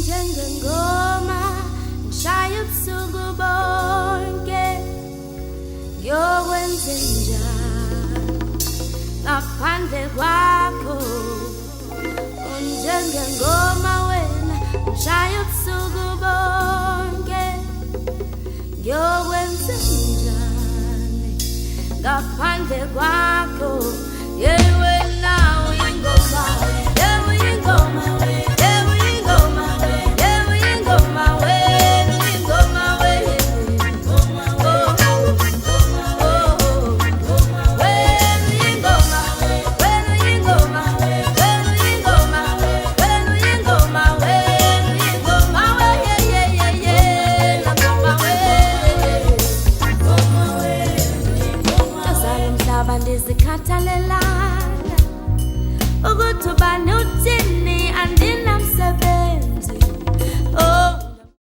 njengengoma ngishaye ubusuku bonke ngiyokwenzenjani ngaphandle kwakho unjengengoma wena ngishaye ubusuku bonke ngiyokwenzenjani ngaphandle kwakho yewe nawe ingoma yewe ingoma Zikhathalelana ukuthi ubani